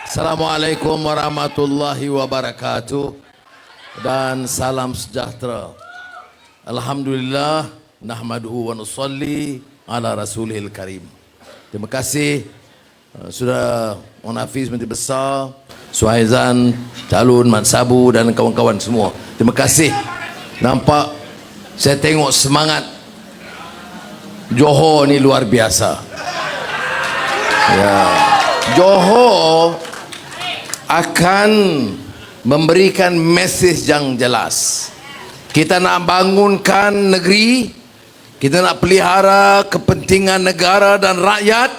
Assalamualaikum warahmatullahi wabarakatuh dan salam sejahtera. Alhamdulillah, nahmaduhu wa nusalli ala rasulihil karim. Terima kasih Saudara Munafiz Menteri Besar, Suhaizan, Calon, Mat Sabu dan kawan-kawan semua. Terima kasih. Nampak, saya tengok semangat Johor ni luar biasa. Ya, Johor akan memberikan mesej yang jelas. Kita nak bangunkan negeri, kita nak pelihara kepentingan negara dan rakyat.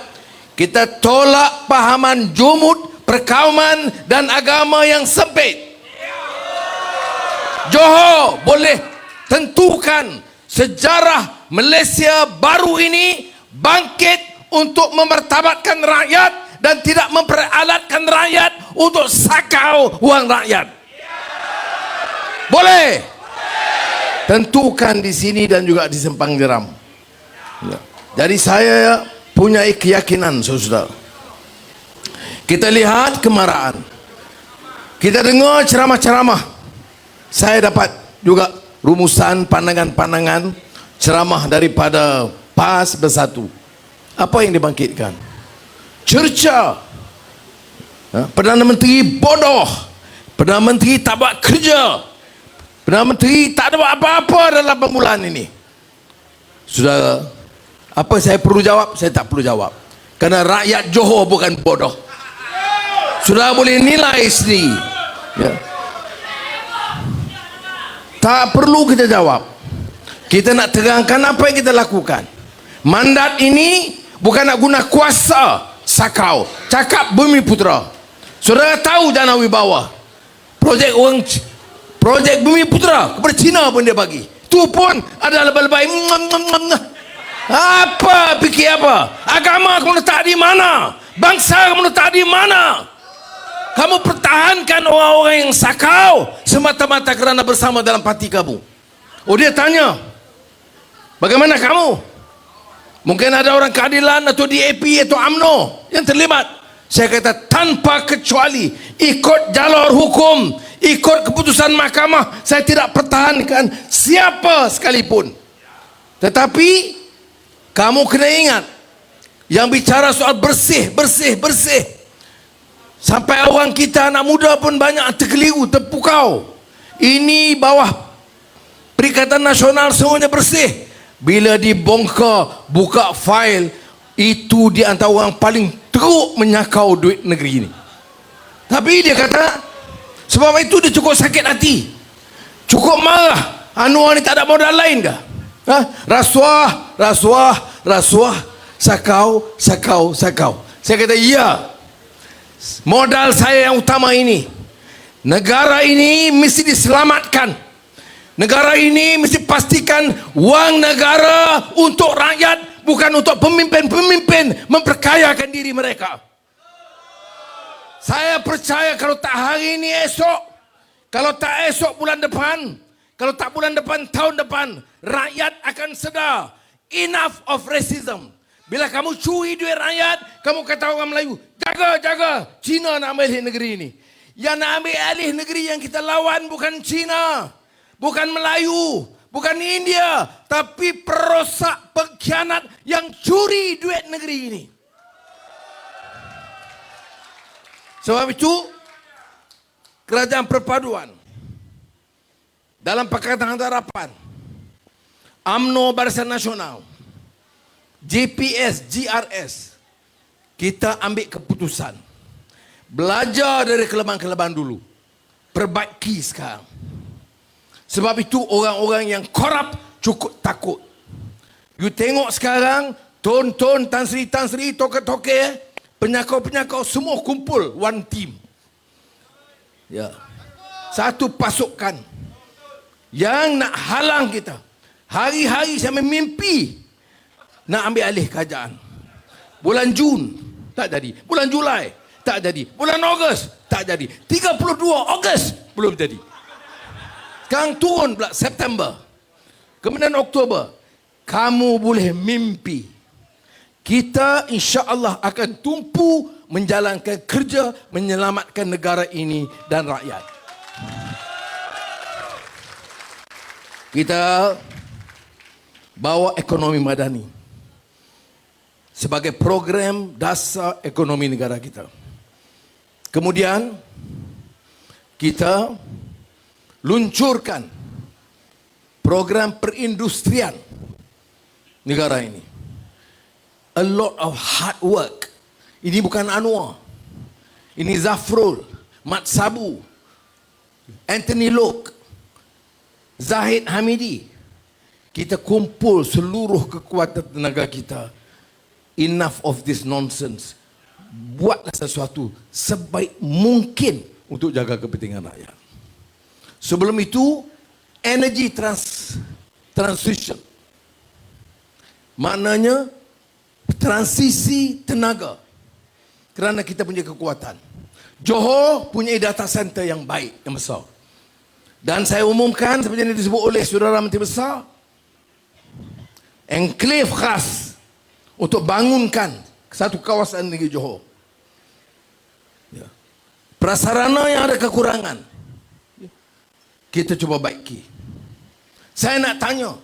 Kita tolak pahaman jumud, perkauman dan agama yang sempit. Johor boleh tentukan sejarah Malaysia baru ini bangkit untuk memartabatkan rakyat dan tidak memperalatkan rakyat untuk sakau wang rakyat. Boleh. Tentukan di sini dan juga di Sempang Jeram. Jadi saya punya keyakinan, saudara. Kita lihat kemarahan. Kita dengar ceramah-ceramah. Saya dapat juga rumusan pandangan-pandangan ceramah daripada PAS Bersatu. Apa yang dibangkitkan? Cerca, Perdana Menteri bodoh, Perdana Menteri tak buat kerja, Perdana Menteri tak ada buat apa-apa dalam permulaan ini. Saudara, apa saya perlu jawab? Saya tak perlu jawab, kerana rakyat Johor bukan bodoh. Saudara boleh nilai sendiri ya. Tak perlu kita jawab. Kita nak terangkan apa yang kita lakukan. Mandat ini bukan nak guna kuasa sakau, cakap Bumi Putera. Saudara tahu Dana Wibawa, projek Bumi Putera kepada Cina pun dia bagi. Tu pun ada lebay-lebay. Apa fikir apa? Agama kamu letak di mana? Bangsa kamu letak di mana? Kamu pertahankan orang-orang yang sakau semata-mata kerana bersama dalam parti kamu. Oh, dia tanya, bagaimana kamu? Mungkin ada orang keadilan atau DAP atau UMNO yang terlibat. Saya kata tanpa kecuali, ikut jalur hukum, ikut keputusan mahkamah. Saya tidak pertahankan siapa sekalipun. Tetapi kamu kena ingat, yang bicara soal bersih. Sampai orang kita anak muda pun banyak terkeliru, terpukau. Ini bawah Perikatan Nasional semuanya bersih. Bila dibongkar, buka fail, itu di antara orang paling teruk menyakau duit negeri ini. Tapi dia kata, sebab itu dia cukup sakit hati, cukup marah. Anwar ni tak ada modal lain kah? Rasuah, sakau. Saya kata, ya, modal saya yang utama ini. Negara ini mesti diselamatkan. Negara ini mesti pastikan wang negara untuk rakyat, bukan untuk pemimpin-pemimpin memperkayakan diri mereka. Saya percaya kalau tak hari ini, esok, kalau tak esok bulan depan, kalau tak bulan depan tahun depan, rakyat akan sedar. Enough of racism. Bila kamu curi duit rakyat, kamu kata orang Melayu, jaga, Cina nak ambil negeri ini. Yang nak ambil alih negeri yang kita lawan bukan Cina, bukan Melayu, bukan India, tapi perosak, pengkhianat yang curi duit negeri ini. Sebab itu, Kerajaan Perpaduan dalam Pakatan Harapan, UMNO Barisan Nasional, JPS, GRS, kita ambil keputusan. Belajar dari kelemahan-kelemahan dulu, perbaiki sekarang. Sebab itu orang-orang yang korup cukup takut. You tengok sekarang, Tun, Tan Sri, toke-toke, penyakau-penyakau semua kumpul one team. Ya. Satu pasukan yang nak halang kita. Hari-hari saya mimpi nak ambil alih kerajaan. Bulan Jun tak jadi, bulan Julai tak jadi, bulan Ogos tak jadi, 32 Ogos belum jadi. Sekarang turun pula September, kemudian Oktober. Kamu boleh mimpi kita insya Allah akan tumpu menjalankan kerja menyelamatkan negara ini dan rakyat. Kita bawa ekonomi madani sebagai program dasar ekonomi negara kita. Kemudian kita luncurkan program perindustrian negara ini. A lot of hard work. Ini bukan Anwar. Ini Zafrul, Mat Sabu, Anthony Lok, Zahid Hamidi. Kita kumpul seluruh kekuatan tenaga kita. Enough of this nonsense. Buatlah sesuatu sebaik mungkin untuk jaga kepentingan rakyat. Sebelum itu, energy transition. Maknanya transisi tenaga. Kerana kita punya kekuatan. Johor punya data center yang baik, yang besar. Dan saya umumkan seperti yang disebut oleh Saudara Menteri Besar, enklave khas untuk bangunkan satu kawasan negeri Johor. Ya. Prasarana yang ada kekurangan, kita cuba baiki. Saya nak tanya,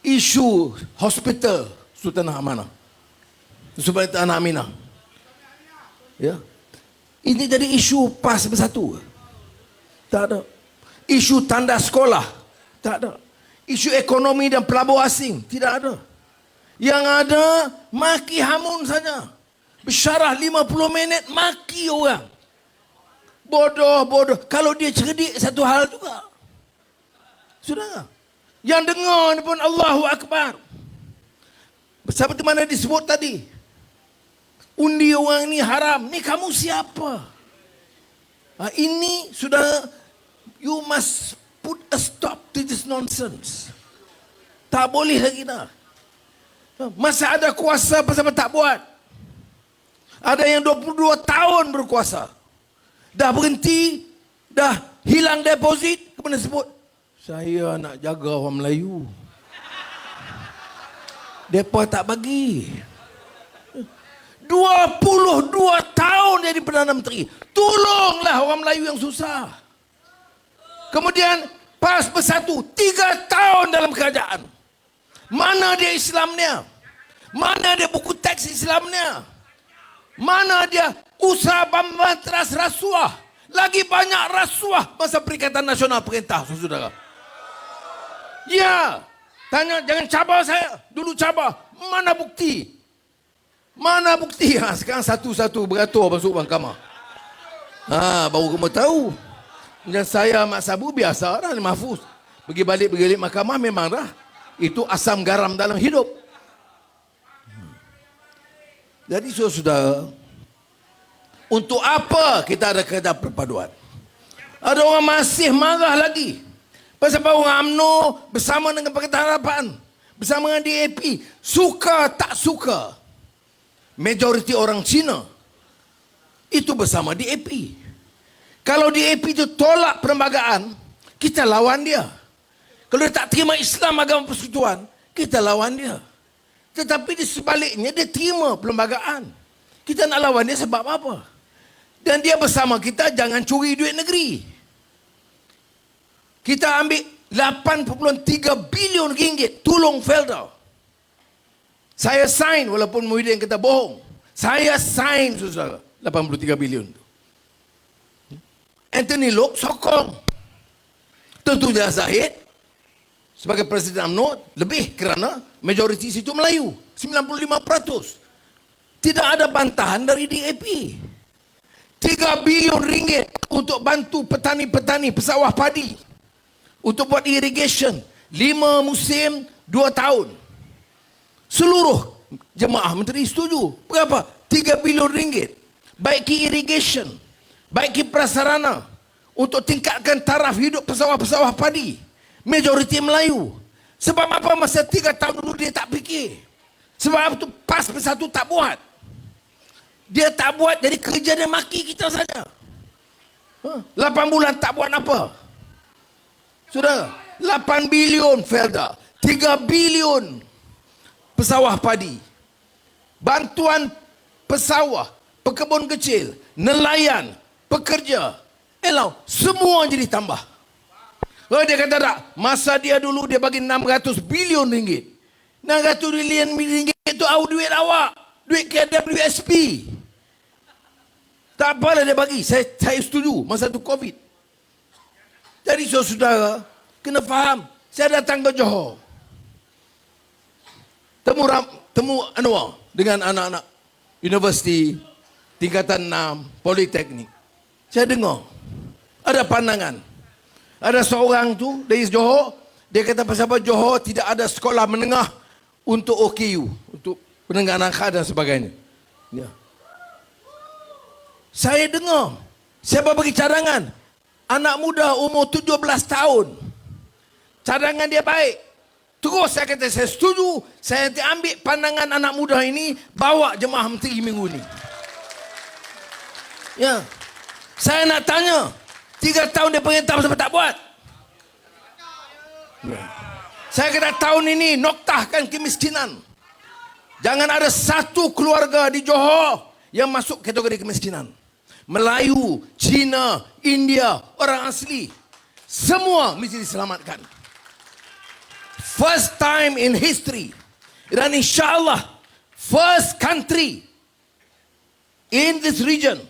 isu hospital Sultanah Amanah, Sultanah Aminah, ya, ini jadi isu PAS bersatu? Tak ada. Isu tanda sekolah? Tak ada. Isu ekonomi dan pelabur asing? Tidak ada. Yang ada, maki hamun saja. Bersyarah 50 minit, maki orang. Bodoh. Kalau dia cerdik, satu hal juga. Sudah. Yang dengar pun Allahu Akbar. Seperti mana disebut tadi. Undi orang ni haram. Ni kamu siapa? Ini sudah, you must put a stop to this nonsense. Tak boleh lagi dah. Masa ada kuasa, pasal tak buat? Ada yang 22 tahun berkuasa. Dah berhenti, dah hilang deposit, kemudian sebut, saya nak jaga orang Melayu. Mereka tak bagi. 22 tahun jadi Perdana Menteri. Tolonglah orang Melayu yang susah. Kemudian PAS bersatu 3 tahun dalam kerajaan. Mana dia Islamnya? Mana dia buku teks Islamnya? Mana dia usaha memberantas rasuah? Lagi banyak rasuah masa Perikatan Nasional Perintah, saudara. Ya, tanya, jangan cabar saya. Dulu cabar. Mana bukti? Mana bukti? Sekarang satu-satu beratur masuk mahkamah. Baru kamu tahu. Dan saya Mat Sabu biasa dah mahfuz. Pergi balik mahkamah memang dah. Itu asam garam dalam hidup. Jadi saudara, untuk apa kita ada kerja perpaduan? Ada orang masih marah lagi. Pasal orang UMNO bersama dengan Pakatan Harapan, bersama dengan DAP, suka tak suka, majoriti orang Cina itu bersama DAP. Kalau DAP itu tolak perlembagaan, kita lawan dia. Kalau dia tak terima Islam agama persekutuan, kita lawan dia. Tetapi di sebaliknya dia terima perlembagaan. Kita nak lawan dia sebab apa? Dan dia bersama kita, jangan curi duit negeri. Kita ambil 8.3 bilion ringgit tolong Felda. Saya sign walaupun Muhyiddin kata bohong. Saya sign, saudara, 83 bilion tu. Anthony Lok sokong. Tentunya Zahid sebagai Presiden UMNO lebih kerana majoriti situ Melayu, 95%. Tidak ada bantahan dari DAP. 3 bilion ringgit untuk bantu petani-petani pesawah padi. Untuk buat irrigation. 5 musim, 2 tahun. Seluruh jemaah menteri setuju. Berapa? 3 bilion ringgit. Baiki irrigation. Baiki prasarana. Untuk tingkatkan taraf hidup pesawah-pesawah padi. Majoriti Melayu. Sebab apa masa 3 tahun dulu dia tak fikir? Sebab itu PAS Bersatu tak buat. Dia tak buat, jadi kerja dia maki kita saja. 8 bulan tak buat apa. Sudah 8 bilion Felda, 3 bilion pesawah padi. bantuan pesawah, pekebun kecil, nelayan, pekerja, semua jadi tambah. Oh, dia kata tak, masa dia dulu dia bagi 600 bilion ringgit. 600 bilion ringgit itu duit awak, duit KWSP. Tak apalah dia bagi, saya setuju masa tu COVID. Jadi saudara, kena faham, saya datang ke Johor. Temu Anwar dengan anak-anak universiti, tingkatan 6, politeknik. Saya dengar, ada pandangan. Ada seorang tu dari Johor, dia kata pasal apa Johor tidak ada sekolah menengah untuk OKU, untuk penengah nangka dan sebagainya. Ya. Saya dengar, siapa bagi cadangan? Anak muda umur 17 tahun. Cadangan dia baik. Terus saya kata, saya setuju. Saya nanti ambil pandangan anak muda ini, bawa jemaah menteri minggu ini. Ya. Saya nak tanya, 3 tahun dia perintah sebab tak buat. Ya. Saya kata tahun ini noktahkan kemiskinan. Jangan ada satu keluarga di Johor yang masuk kategori kemiskinan. Melayu, Cina, India, orang asli, semua mesti diselamatkan. First time in history, dan insyaAllah first country in this region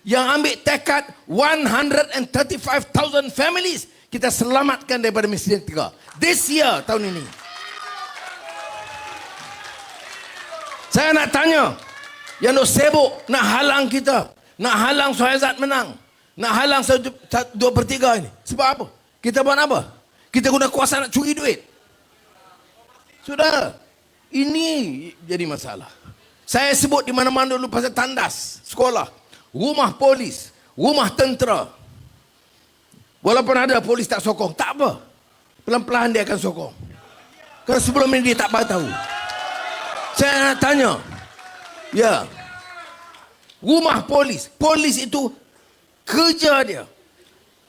yang ambil tekad 135,000 families kita selamatkan daripada miskin 3. This year, tahun ini. Saya nak tanya, yang nak sibuk nak halang kita, nak halang Suhaizat menang, nak halang 2/3 ini. Sebab apa? Kita buat apa? Kita guna kuasa nak curi duit. Sudah, ini jadi masalah. Saya sebut di mana-mana dulu pasal tandas, sekolah, rumah polis, rumah tentera. Walaupun ada polis tak sokong, tak apa. Pelan-pelan dia akan sokong. Kerana sebelum ini dia tak tahu. Saya nak tanya, ya, rumah polis, polis itu kerja dia,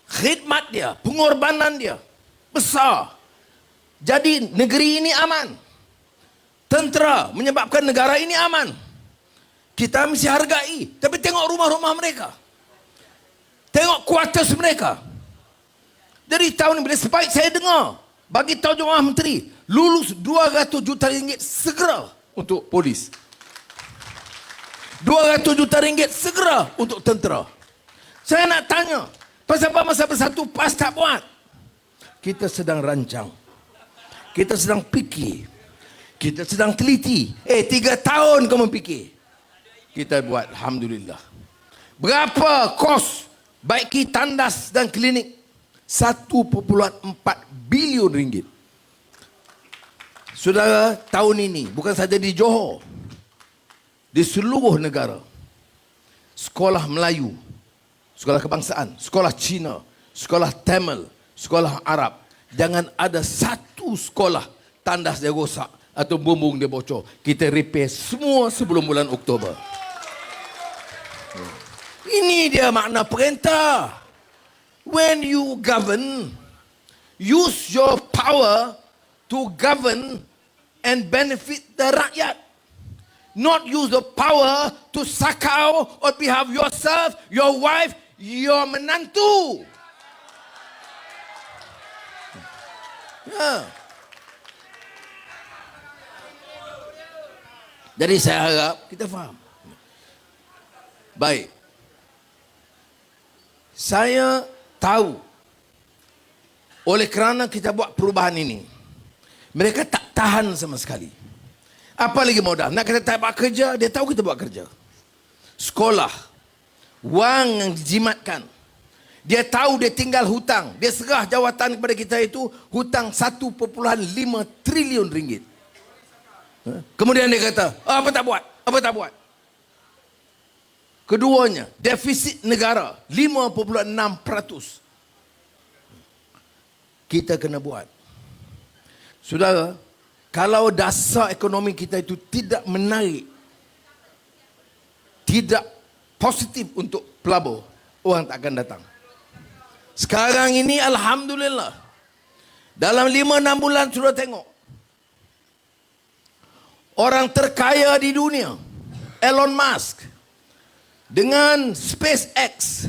khidmat dia, pengorbanan dia besar. Jadi negeri ini aman. Tentera menyebabkan negara ini aman. Kita mesti hargai. Tapi tengok rumah-rumah mereka. Tengok kuartus mereka. Jadi tahun ini bila sebaik saya dengar, bagi tahu jemaah menteri, lulus 200 juta ringgit segera untuk polis. 200 juta ringgit segera untuk tentera. Saya nak tanya, pasal apa masa bersatu PAS tak buat? Kita sedang rancang. Kita sedang fikir. Kita sedang teliti. 3 tahun kamu fikir. Kita buat, alhamdulillah. Berapa kos baiki tandas dan klinik? 1,4 bilion ringgit. Saudara, tahun ini bukan saja di Johor, di seluruh negara, sekolah Melayu, sekolah kebangsaan, sekolah Cina, sekolah Tamil, sekolah Arab, jangan ada satu sekolah tandas dia rosak atau bumbung dia bocor. Kita repair semua sebelum bulan Oktober. Ini dia makna perintah. When you govern, use your power to govern and benefit the rakyat. Not use the power to sakau on behalf of yourself, your wife, your menantu. Ya. Jadi saya harap kita faham. Baik. Saya tahu oleh kerana kita buat perubahan ini, mereka tak tahan sama sekali. Apa lagi modal? Nak kata tak buat kerja, dia tahu kita buat kerja. Sekolah, wang yang dijimatkan. Dia tahu dia tinggal hutang. Dia serah jawatan kepada kita itu hutang 1,5 trilion ringgit. Kemudian dia kata, apa tak buat? Apa tak buat? Keduanya, defisit negara 5.6%. Kita kena buat. Saudara, kalau dasar ekonomi kita itu tidak menarik, tidak positif untuk pelabur, orang tak akan datang. Sekarang ini alhamdulillah, dalam 5-6 bulan sudah tengok, orang terkaya di dunia Elon Musk, dengan SpaceX,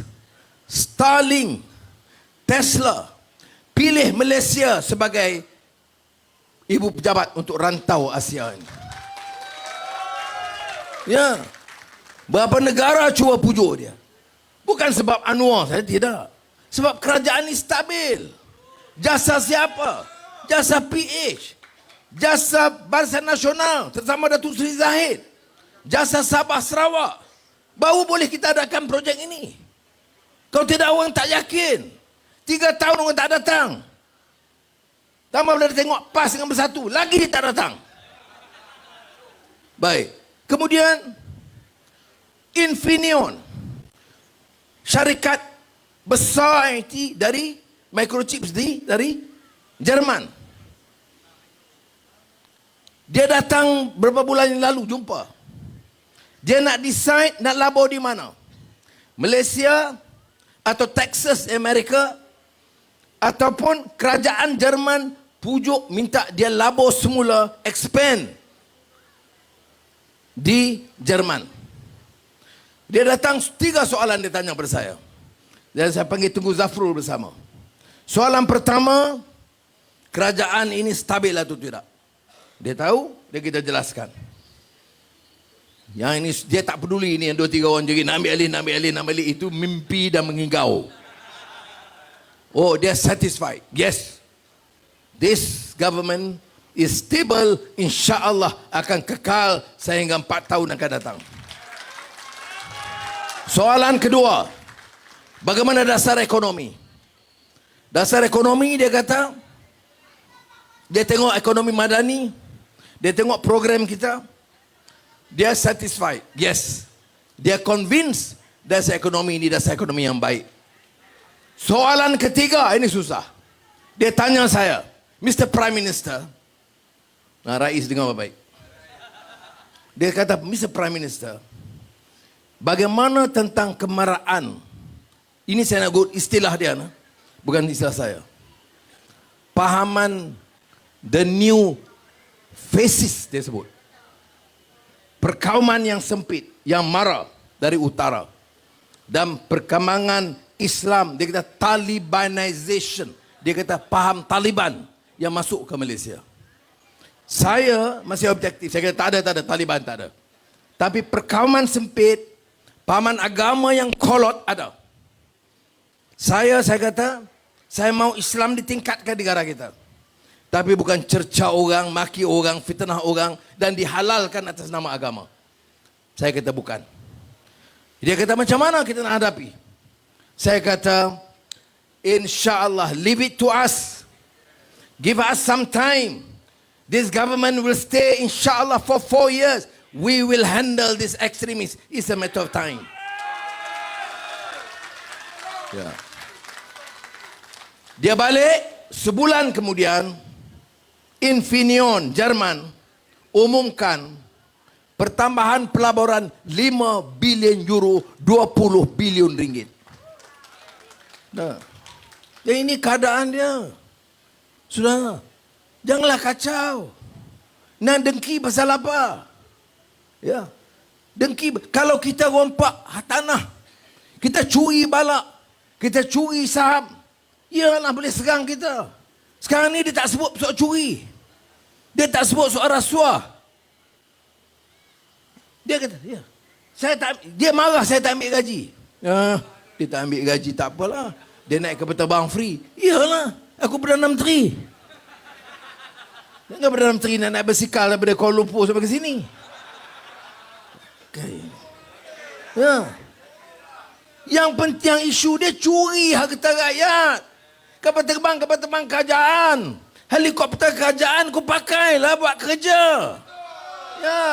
Starlink, Tesla, pilih Malaysia sebagai ibu pejabat untuk rantau Asia ini. Ya, berapa negara cuba pujuk dia. Bukan sebab Anwar, saya tidak. Sebab kerajaan ini stabil. Jasa siapa? Jasa PH. Jasa Barisan Nasional, terutama Datuk Seri Zahid. Jasa Sabah Sarawak. Baru boleh kita adakan projek ini. Kalau tidak, orang tak yakin. 3 tahun orang tak datang. Tambah bila dia tengok PAS dengan Bersatu, lagi dia tak datang. Baik. Kemudian Infineon, syarikat besar IT dari microchips dari Jerman. Dia datang beberapa bulan yang lalu jumpa. Dia nak decide nak labur di mana. Malaysia atau Texas, Amerika, ataupun kerajaan Jerman pujuk minta dia labur semula, expand di Jerman. Dia datang, 3 soalan dia tanya kepada saya. Dan saya panggil Tunggu Zafrul bersama. Soalan pertama, kerajaan ini stabil atau tidak? Dia tahu, dia kita jelaskan. Yang ini dia tak peduli ini yang 2-3 orang jadi nak ambil alih, itu mimpi dan mengigau. Oh, dia satisfied. Yes. This government is stable, insya-Allah akan kekal sehingga 4 tahun akan datang. Soalan kedua, bagaimana dasar ekonomi? Dasar ekonomi dia kata, dia tengok ekonomi madani, dia tengok program kita, dia satisfied. Yes. Dia convinced dasar ekonomi ini dasar ekonomi yang baik. Soalan ketiga, ini susah. Dia tanya saya, Mr. Prime Minister, Rais dengar baik. Dia kata, Mr. Prime Minister, bagaimana tentang kemarahan? Ini saya nak guna istilah dia, bukan istilah saya. Pahaman the new faces dia sebut. Perkauman yang sempit, yang mara dari utara. Dan perkembangan Islam, dia kata Talibanization. Dia kata faham Taliban yang masuk ke Malaysia. Saya masih objektif. Saya kata tak ada Taliban, tak ada. Tapi perkauman sempit, pahaman agama yang kolot ada. Saya kata, saya mau Islam ditingkatkan di negara kita. Tapi bukan cerca orang, maki orang, fitnah orang dan dihalalkan atas nama agama. Saya kata bukan. Dia kata macam mana kita nak hadapi? Saya kata, insya-Allah, leave it to us. Give us some time. This government will stay insya-Allah for 4 years. We will handle this extremists. It's a matter of time. Yeah. Dia balik, sebulan kemudian, Infineon, Jerman, umumkan pertambahan pelaburan 5 bilion euro, 20 bilion ringgit. Nah, dan ini keadaan dia. Sudah, janganlah kacau. Nak dengki pasal apa? Ya, dengki. Kalau kita rompak tanah, kita curi balak, kita curi saham, ialah boleh serang kita. Sekarang ni dia tak sebut soal curi. Dia tak sebut soal rasuah. Dia kata, ya, dia marah saya tak ambil gaji. Ya, dia tak ambil gaji tak apalah. Dia naik kapal terbang free. Iyalah, aku Perdana Menteri. Jangan Perdana Menteri nak naik bersikal daripada Kuala Lumpur sampai ke sini. Okay. Ya. Yang penting isu dia curi harta rakyat. Kapal terbang kerajaan. Helikopter kerajaan kau pakailah buat kerja. Ya.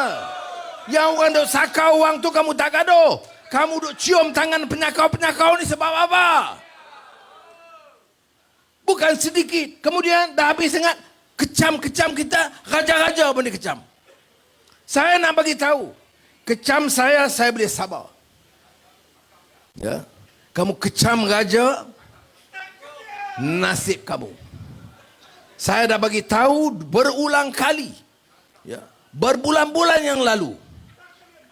Yang orang duk sakau orang tu kamu tak gaduh. Kamu duk cium tangan penyakau-penyakau ni sebab apa? Bukan sedikit. Kemudian dah habis sangat kecam-kecam kita, raja-raja pun dikecam. Saya nak bagi tahu, kecam saya boleh sabar. Ya. Kamu kecam raja, nasib kamu. Saya dah bagi tahu berulang kali. Ya. Berbulan-bulan yang lalu.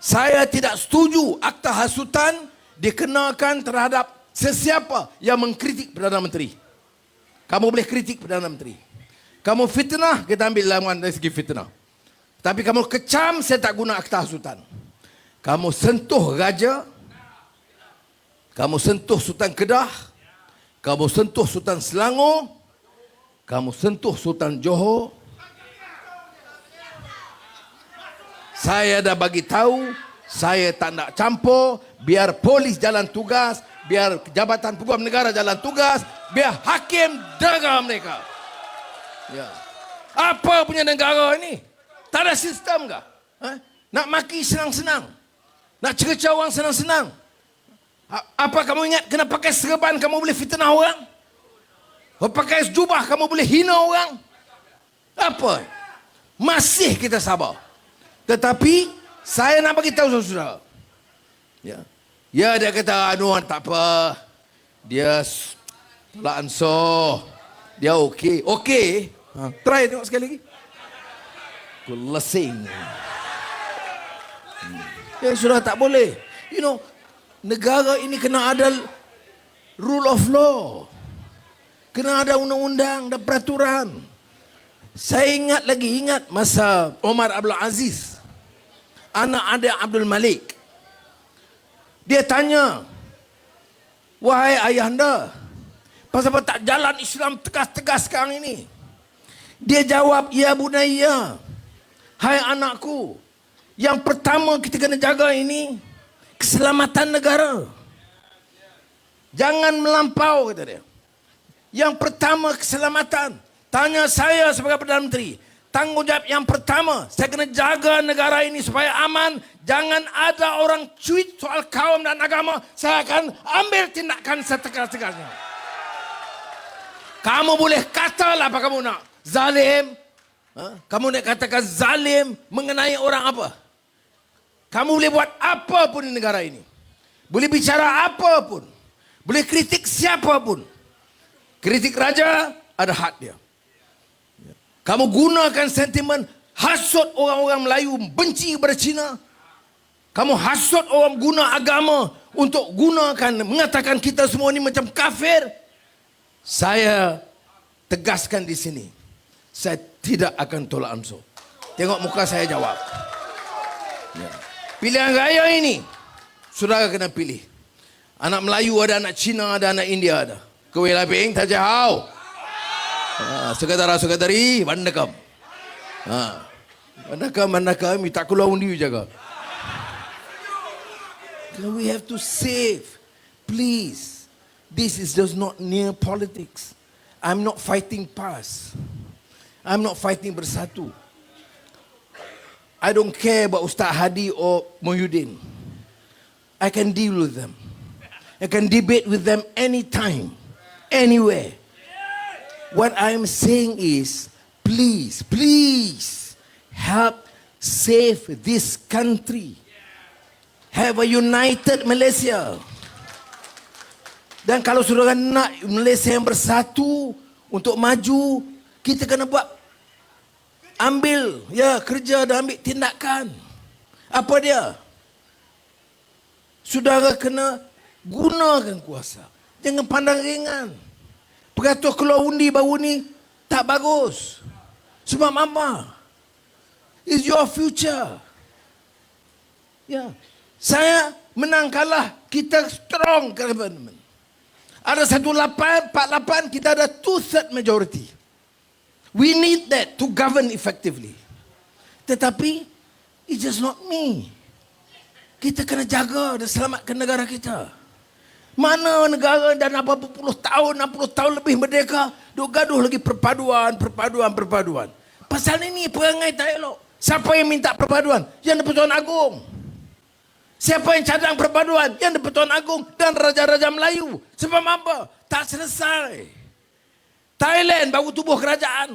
Saya tidak setuju akta hasutan dikenakan terhadap sesiapa yang mengkritik Perdana Menteri. Kamu boleh kritik Perdana Menteri. Kamu fitnah, kita ambil lawan dari segi fitnah. Tapi kamu kecam, saya tak guna akta hasutan. Kamu sentuh Raja, kamu sentuh Sultan Kedah, kamu sentuh Sultan Selangor, kamu sentuh Sultan Johor. Saya dah bagi tahu, saya tak nak campur, biar polis jalan tugas, biar Jabatan Peguam Negara jalan tugas, biar hakim jaga mereka. Ya. Apa punya negara ini? Tak ada sistem kah? Nak maki senang-senang, nak cerca orang senang-senang. Apa kamu ingat kena pakai serban kamu boleh fitnah orang? Pakai jubah kamu boleh hina orang? Apa? Masih kita sabar. Tetapi saya nak bagi tahu saudara. Ya. Ya, dia kata anuan tak apa. Dia tolak ansur. Dia okey. Okey. Try tengok sekali lagi. Kulesing. Ya sudah tak boleh. You know, negara ini kena ada rule of law. Kena ada undang-undang dan peraturan. Saya ingat masa Omar Abdul Aziz, anak adik Abdul Malik. Dia tanya, wahai ayahanda, pasal apa tak jalan Islam tegas-tegas sekarang ini? Dia jawab, ya bunayya, hai anakku, yang pertama kita kena jaga ini keselamatan negara. Jangan melampau, kata dia. Yang pertama keselamatan. Tanya saya sebagai Perdana Menteri, tanggungjawab yang pertama, saya kena jaga negara ini supaya aman. Jangan ada orang cuit soal kaum dan agama. Saya akan ambil tindakan setegas-tegasnya. Kamu boleh katalah apa kamu nak. Zalim. Kamu nak katakan zalim mengenai orang apa? Kamu boleh buat apa pun di negara ini. Boleh bicara apa pun. Boleh kritik siapa pun. Kritik raja ada hak dia. Kamu gunakan sentimen hasut orang-orang Melayu benci kepada Cina. Kamu hasut orang guna agama untuk gunakan mengatakan kita semua ni macam kafir. Saya tegaskan di sini. Saya tidak akan tolak ansur. Tengok muka saya jawab. Ya. Pilihan raya ini saudara kena pilih. Anak Melayu ada, anak Cina ada, anak India ada. Kewe laping tak jauh. Sekretari, bandakam. Bandakam, tak keluar undi jaga. We have to save. Please. This is just not near politics. I'm not fighting PAS. I'm not fighting Bersatu. I don't care about Ustaz Hadi or Mohyuddin. I can deal with them. I can debate with them anytime, anywhere. What I'm saying is, please help save this country. Have a united Malaysia. Dan kalau saudara nak Malaysia yang bersatu untuk maju, kita kena buat, ambil kerja dan ambil tindakan. Apa dia? Saudara kena gunakan kuasa. Jangan pandang ringan. Peratus keluar undi baru ni tak bagus. Sebab apa? It's your future. Ya. Saya menang kalah, kita strong government. Ada 1848, kita ada 2/3 majority. We need that to govern effectively. Tetapi it's just not me. Kita kena jaga dan selamatkan negara kita. Mana negara dan berapa puluh tahun, 60 tahun lebih merdeka, duk gaduh lagi perpaduan. Pasal ini perangai tak elok. Siapa yang minta perpaduan? Yang di-Pertuan Agong. Siapa yang cadang perpaduan? Yang di-Pertuan Agong dan Raja-Raja Melayu. Sebab apa? Tak selesai. Thailand baru tubuh kerajaan.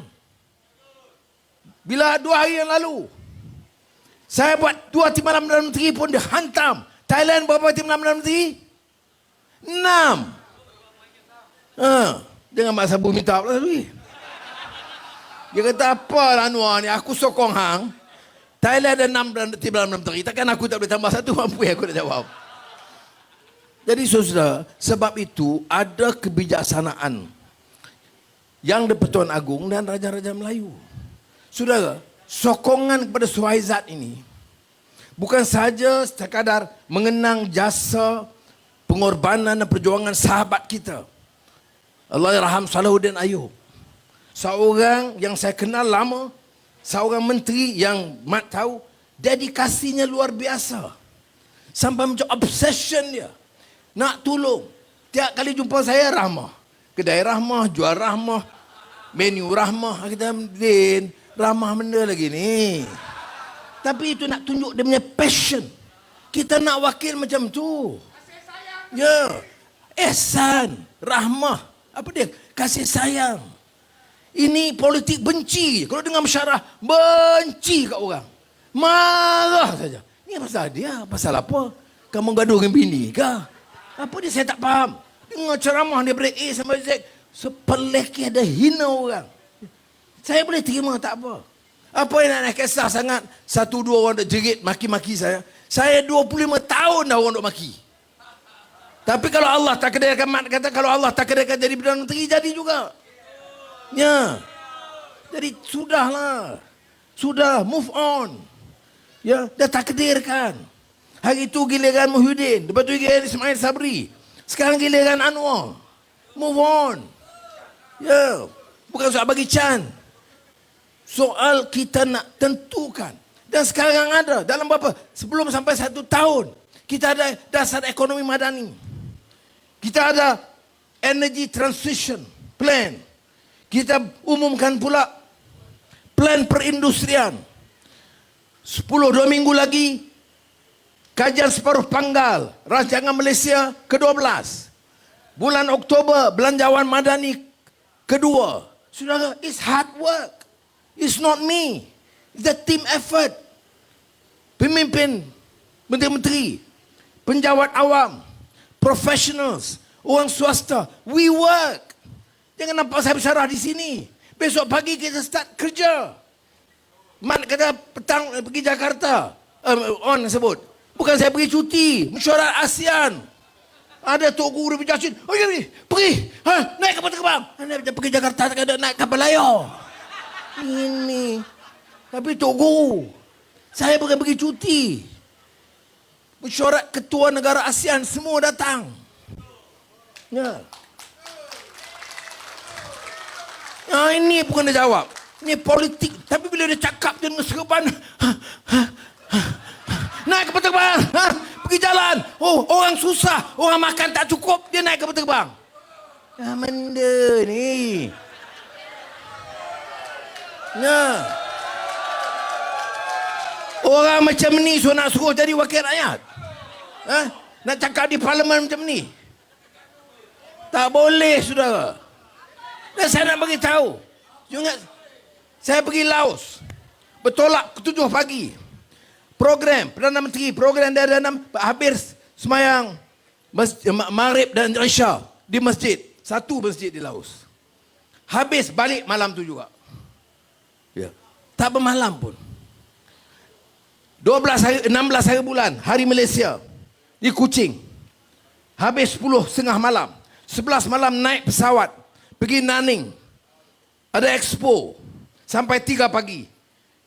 Bila 2 hari yang lalu, saya buat 2 timbalan Perdana Menteri pun dihantam. Thailand berapa timbalan Perdana Menteri? 6. Jangan Mak Sabu minta pula tadi. Dia kata, apa Anwar ni, aku sokong hang. Thailand ada 6 menteri. Takkan aku tak boleh tambah satu, mampu ya aku nak jawab. Jadi saudara, sebab itu ada kebijaksanaan yang di-Pertuan Agong dan Raja-Raja Melayu. Saudara, sokongan kepada Suhaizat ini bukan saja sekadar mengenang jasa, pengorbanan dan perjuangan sahabat kita, Allahyarham Salahuddin Ayub. Seorang yang saya kenal lama, seorang menteri yang Mat tahu, dedikasinya luar biasa. Sampai macam obsession dia. Nak tolong. Tiap kali jumpa saya rahmah. Kedai rahmah, jual rahmah, menu rahmah. Kita Din, rahmah benda lagi ni. Tapi itu nak tunjuk dia punya passion. Kita nak wakil macam tu. Ya. Ihsan, rahmah. Apa dia? Kasih sayang. Ini politik benci. Kalau dengar mesyarah, benci kat orang. Marah saja. Ni pasal dia, pasal apa? Kamu gaduh dengan bini kah? Apa dia, saya tak faham. Dengar ceramah dia break A sampai Z. Sepelekih ada hina orang. Saya boleh terima, tak apa. Apa yang nak kisah sangat? 1-2 orang nak jerit, maki-maki saya. Saya 25 tahun dah orang nak maki. Tapi kalau Allah tak kedayakan, Mat kata, kalau Allah tak kedayakan jadi Perdana Menteri, jadi juga. Ya. Jadi sudahlah. Sudah, move on. Ya, dah takdirkan. Hari itu giliran Muhyiddin, lepas tu giliran Ismail Sabri. Sekarang giliran Anwar. Move on. Ya, bukan soal bagi can. Soal kita nak tentukan. Dan sekarang ada, dalam berapa? Sebelum sampai 1 tahun, kita ada dasar ekonomi madani. Kita ada energy transition plan. Kita umumkan pula plan perindustrian. 2 minggu lagi, kajian separuh panggal, rancangan Malaysia ke-12. Bulan Oktober, belanjawan madani kedua. Saudara, it's hard work. It's not me. It's a team effort. Pemimpin, menteri-menteri, penjawat awam, professionals, orang swasta, we work. Jangan nampak saya bersyarah di sini. Besok pagi kita start kerja. Mat kata petang pergi Jakarta. On sebut. Bukan saya pergi cuti. Mesyuarat ASEAN. Ada Tok Guru berjasut. Oh ya, pergi. Naik kapal terbang. Anda pergi Jakarta tak ada naik kapal layar. Ini. Tapi Tok Guru, saya bukan pergi cuti. Mesyuarat ketua negara ASEAN semua datang. Ya. Ini bukan dia jawab. Ini politik. Tapi bila dia cakap dia dengan serban. Naik kapal terbang. Pergi jalan. Oh, orang susah. Orang makan tak cukup. Dia naik kapal terbang. Benda ni. Ya. Orang macam ni nak suruh jadi wakil rakyat. Nak cakap di parlimen macam ni. Tak boleh, saudara. Dan saya nak bagi tahu. Ingat, saya pergi Laos. Bertolak ke 7 pagi. Program Perdana Menteri, program dia ada 6, habis semayang Maghrib dan Isya di masjid. 1 masjid di Laos. Habis balik malam tu juga. Ya. Tak bermalam pun. 16 hari bulan, hari Malaysia di Kuching. Habis 10:30 malam. 11 malam naik pesawat pergi Nanning. Ada expo sampai 3 pagi.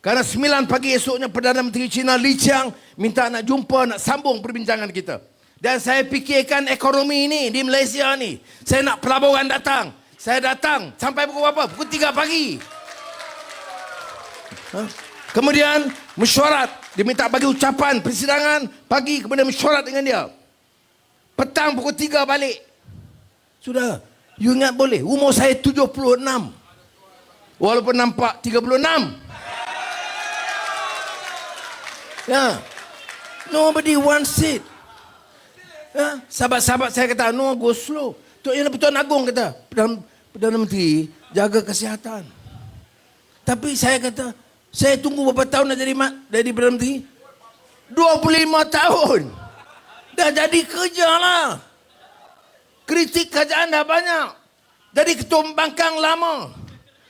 Karena 9 pagi esoknya Perdana Menteri China Li Qiang minta nak jumpa, nak sambung perbincangan kita. Dan saya fikirkan ekonomi ini di Malaysia ni. Saya nak pelaburan datang. Saya datang sampai pukul berapa? Pukul 3 pagi. Kemudian mesyuarat. Dia minta bagi ucapan persidangan pagi, kemudian mesyuarat dengan dia. Petang pukul 3 balik. Sudah, you ingat boleh? Umur saya 76. Walaupun nampak 36. Ya. Nobody wants it. Ya. Sahabat-sahabat saya kata, no, go slow. Tok Yang Pertuan Agong kata, Perdana Menteri, jaga kesihatan. Tapi saya kata, saya tunggu berapa tahun nak jadi Perdana Menteri? 25 tahun. Dah jadi kerja lah. Kritik kerajaan dah banyak. Jadi ketua pembangkang lama.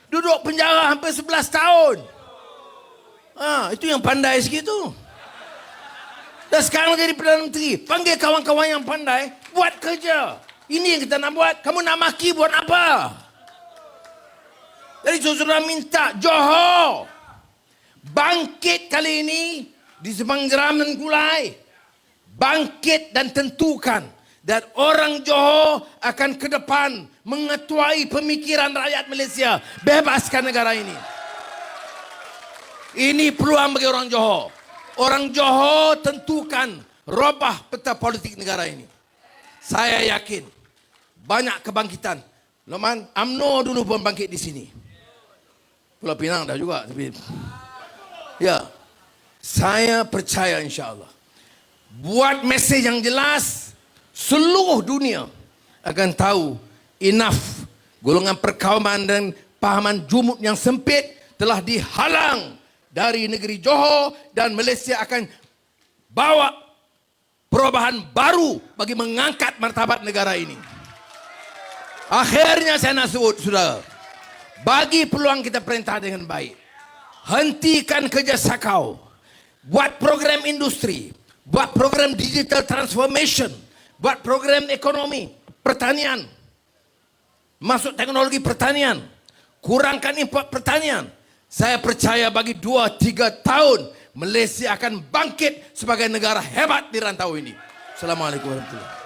Duduk penjara hampir 11 tahun. Itu yang pandai segitu. Dan sekarang jadi Perdana Menteri, panggil kawan-kawan yang pandai, buat kerja. Ini yang kita nak buat. Kamu nak maki buat apa? Jadi saudara minta Johor bangkit kali ini di Sepang Jeram dan Kulai. Bangkit dan tentukan. Dan orang Johor akan ke depan mengetuai pemikiran rakyat Malaysia. Bebaskan negara ini. Ini peluang bagi orang Johor. Orang Johor tentukan robah peta politik negara ini. Saya yakin banyak kebangkitan. Loman, UMNO dulu pun bangkit di sini. Pulau Pinang dah juga. Tapi, ya, saya percaya insya-Allah. Buat mesej yang jelas, seluruh dunia akan tahu enough. Golongan perkauman dan pahaman jumud yang sempit telah dihalang dari negeri Johor dan Malaysia akan bawa perubahan baru bagi mengangkat martabat negara ini. Akhirnya saya nak sebut, saudara, bagi peluang kita perintah dengan baik. Hentikan kerja sakau. Buat program industri, buat program digital transformation, buat program ekonomi, pertanian. Masuk teknologi pertanian. Kurangkan import pertanian. Saya percaya bagi 2-3 tahun Malaysia akan bangkit sebagai negara hebat di rantau ini. Assalamualaikum warahmatullahi wabarakatuh.